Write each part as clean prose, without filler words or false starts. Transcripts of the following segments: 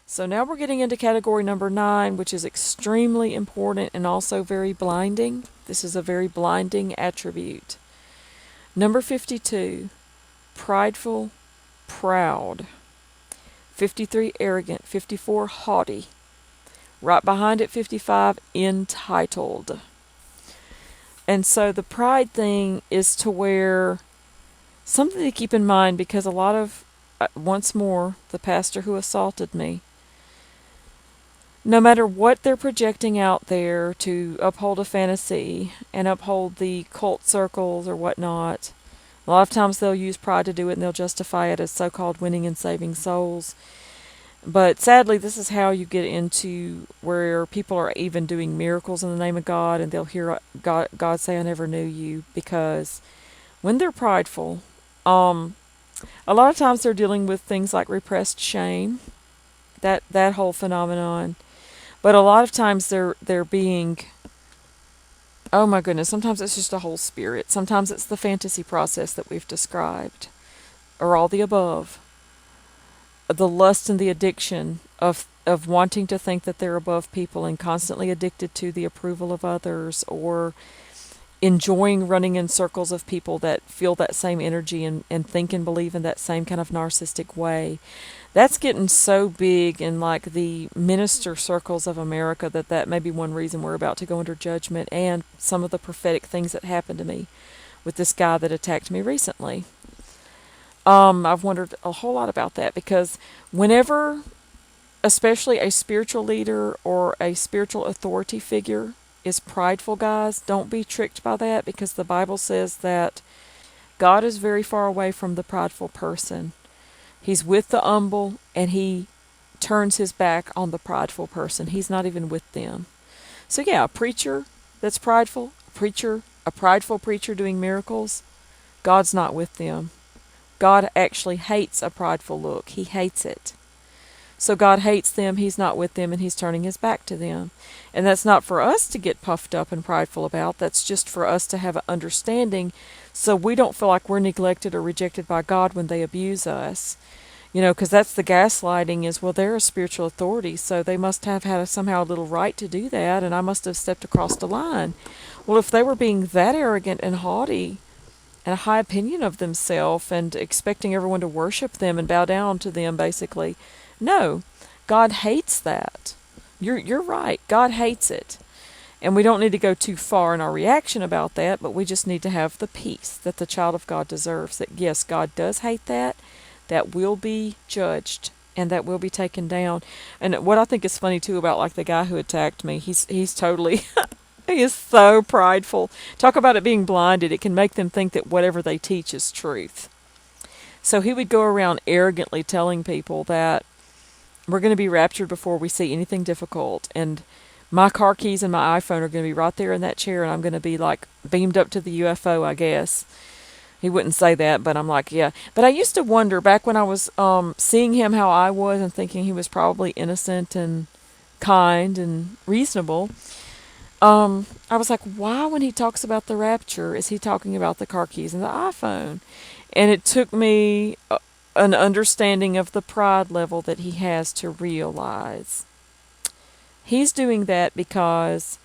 So now we're getting into category number 9, which is extremely important and also very blinding. This is a very blinding attribute. Number 52, prideful, proud. 53, arrogant. 54, haughty. Right behind it, 55, entitled. And so the pride thing is to where something to keep in mind, because a lot of, once more, the pastor who assaulted me, no matter what they're projecting out there to uphold a fantasy and uphold the cult circles or whatnot, a lot of times they'll use pride to do it, and they'll justify it as so-called winning and saving souls. But sadly, this is how you get into where people are even doing miracles in the name of God, and they'll hear God say, "I never knew you," because when they're prideful, a lot of times they're dealing with things like repressed shame, that whole phenomenon. But a lot of times they're being, oh my goodness, sometimes it's just a whole spirit. Sometimes it's the fantasy process that we've described, or all the above. The lust and the addiction of wanting to think that they're above people and constantly addicted to the approval of others, or enjoying running in circles of people that feel that same energy and think and believe in that same kind of narcissistic way. That's getting so big in like the minister circles of America that may be one reason we're about to go under judgment, and some of the prophetic things that happened to me with this guy that attacked me recently. I've wondered a whole lot about that, because whenever, especially a spiritual leader or a spiritual authority figure is prideful, guys, don't be tricked by that, because the Bible says that God is very far away from the prideful person. He's with the humble, and he turns his back on the prideful person. He's not even with them. So yeah, a preacher that's prideful, a prideful preacher doing miracles, God's not with them. God actually hates a prideful look. He hates it. So God hates them, he's not with them, and he's turning his back to them. And that's not for us to get puffed up and prideful about. That's just for us to have an understanding, so we don't feel like we're neglected or rejected by God when they abuse us. Because that's the gaslighting is, well, they're a spiritual authority, so they must have had somehow a little right to do that, and I must have stepped across the line. Well, if they were being that arrogant and haughty, and a high opinion of themselves, and expecting everyone to worship them and bow down to them, basically. No, God hates that. You're right. God hates it. And we don't need to go too far in our reaction about that, but we just need to have the peace that the child of God deserves. That yes, God does hate that. That will be judged, and that will be taken down. And what I think is funny too about like the guy who attacked me, he's totally he is so prideful. Talk about it being blinded. It can make them think that whatever they teach is truth. So he would go around arrogantly telling people that we're going to be raptured before we see anything difficult, and my car keys and my iPhone are going to be right there in that chair, and I'm going to be like beamed up to the UFO, I guess. He wouldn't say that, but I'm like, yeah. But I used to wonder, back when I was seeing him how I was and thinking he was probably innocent and kind and reasonable, I was like, why when he talks about the rapture is he talking about the car keys and the iPhone? And it took me an understanding of the pride level that he has to realize. He's doing that because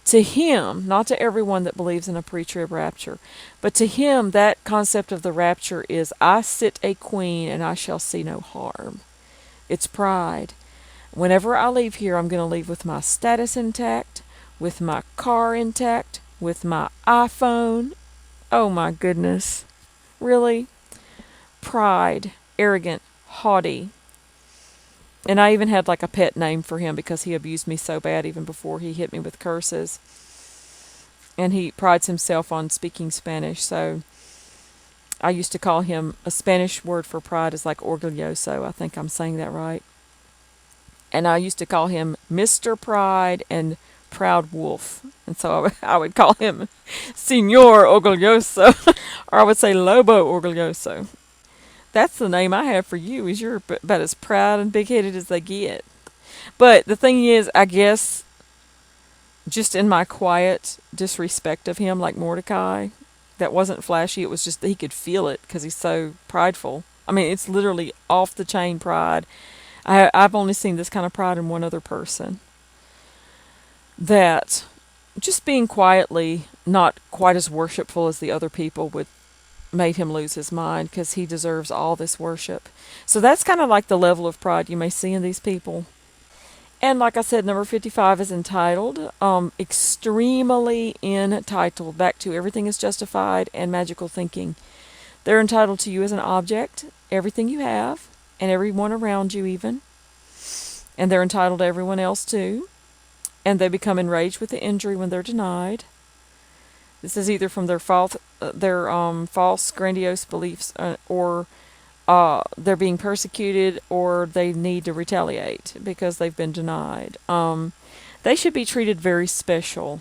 to him, not to everyone that believes in a pre-trib rapture, but to him that concept of the rapture is, I sit a queen and I shall see no harm. It's pride. Whenever I leave here, I'm going to leave with my status intact, with my car intact, with my iPhone. Oh my goodness. Really? Pride, arrogant, haughty. And I even had like a pet name for him because he abused me so bad even before he hit me with curses. And he prides himself on speaking Spanish, so I used to call him, a Spanish word for pride is like orgulloso. I think I'm saying that right. And I used to call him Mr. Pride and Proud Wolf. And so I would call him Señor Orgulloso. Or I would say Lobo Orgulloso. That's the name I have for you, is you're about as proud and big-headed as they get. But the thing is, I guess, just in my quiet disrespect of him, like Mordecai, that wasn't flashy. It was just that he could feel it because he's so prideful. I mean, it's literally off-the-chain pride. I've only seen this kind of pride in one other person. That just being quietly not quite as worshipful as the other people would made him lose his mind because he deserves all this worship. So that's kind of like the level of pride you may see in these people. And like I said, number 55 is entitled, extremely entitled, back to everything is justified and magical thinking. They're entitled to you as an object, everything you have, and everyone around you even. And they're entitled to everyone else too. And they become enraged with the injury when they're denied. This is either from their false, grandiose beliefs, or they're being persecuted, or they need to retaliate because they've been denied. They should be treated very special.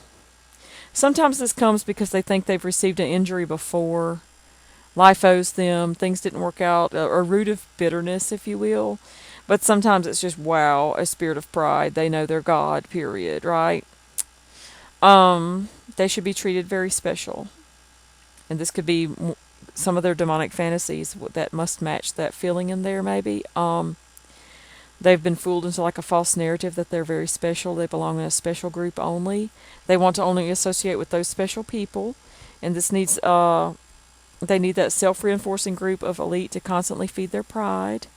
Sometimes this comes because they think they've received an injury before. Life owes them. Things didn't work out. A root of bitterness, if you will. But sometimes it's just, wow, a spirit of pride. They know they're God, period, right? They should be treated very special. And this could be some of their demonic fantasies that must match that feeling in there, maybe. They've been fooled into like a false narrative that they're very special. They belong in a special group only. They want to only associate with those special people. And this needs, they need that self-reinforcing group of elite to constantly feed their pride.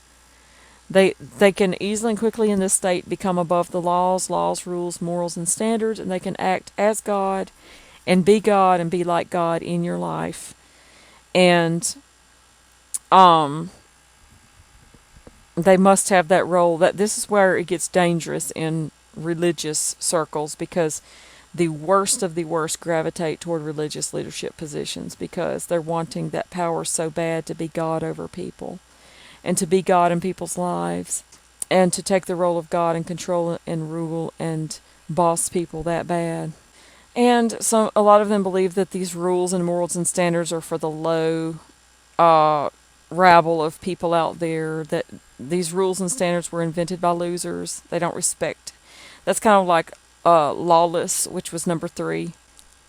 They can easily and quickly in this state become above the laws, rules, morals, and standards, and they can act as God and be like God in your life. And they must have that role. That this is where it gets dangerous in religious circles, because the worst of the worst gravitate toward religious leadership positions because they're wanting that power so bad to be God over people. And to be God in people's lives, and to take the role of God and control and rule and boss people that bad. And so a lot of them believe that these rules and morals and standards are for the low rabble of people out there, that these rules and standards were invented by losers. They don't respect. That's kind of like lawless, which was number 3.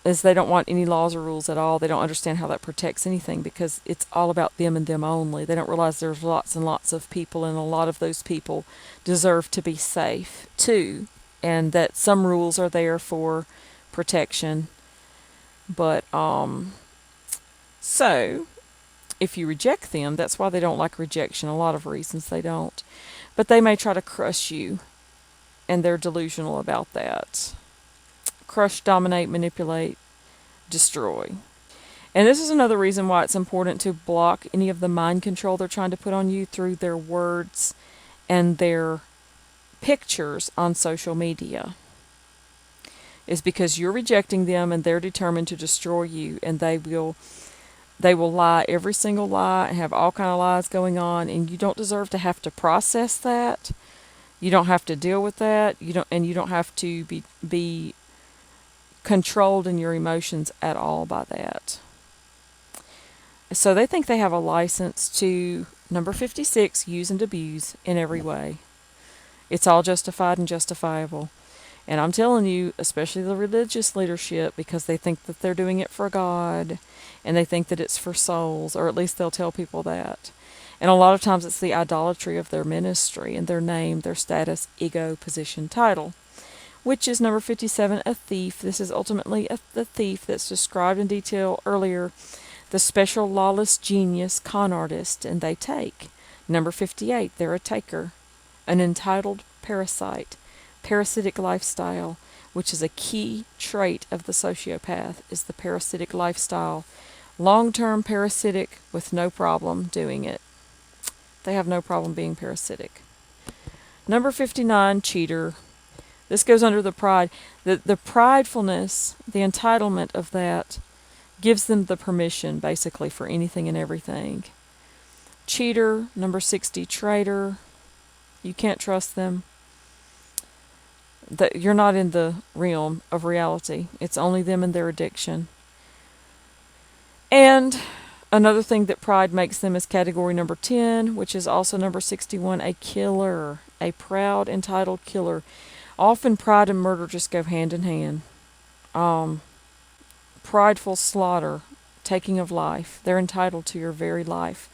Is they don't want any laws or rules at all. They don't understand how that protects anything because it's all about them and them only. They don't realize there's lots and lots of people, and a lot of those people deserve to be safe too, and that some rules are there for protection. But so if you reject them, that's why they don't like rejection. A lot of reasons they don't. But they may try to crush you, and they're delusional about that. Crush, dominate, manipulate, destroy. And this is another reason why it's important to block any of the mind control they're trying to put on you through their words and their pictures on social media. Is because you're rejecting them and they're determined to destroy you, and they will lie every single lie and have all kind of lies going on, and you don't deserve to have to process that. You don't have to deal with that. You don't have to be controlled in your emotions at all by that. So they think they have a license to, number 56, use and abuse in every way. It's all justified and justifiable. And I'm telling you, especially the religious leadership, because they think that they're doing it for God, and they think that it's for souls, or at least they'll tell people that. And a lot of times it's the idolatry of their ministry and their name, their status, ego, position, title. Which is number 57, a thief. This is ultimately the thief that's described in detail earlier, the special lawless genius con artist, and they take. Number 58, they're a taker, an entitled parasite, parasitic lifestyle, which is a key trait of the sociopath, is the parasitic lifestyle. Long-term parasitic with no problem doing it. They have no problem being parasitic. Number 59, cheater. This goes under the pride. The pridefulness, the entitlement of that, gives them the permission, basically, for anything and everything. Cheater, number 60, traitor. You can't trust them. You're not in the realm of reality. It's only them and their addiction. And another thing that pride makes them is category number 10, which is also number 61, a killer. A proud, entitled killer. Often pride and murder just go hand in hand. Prideful slaughter, taking of life. They're entitled to your very life.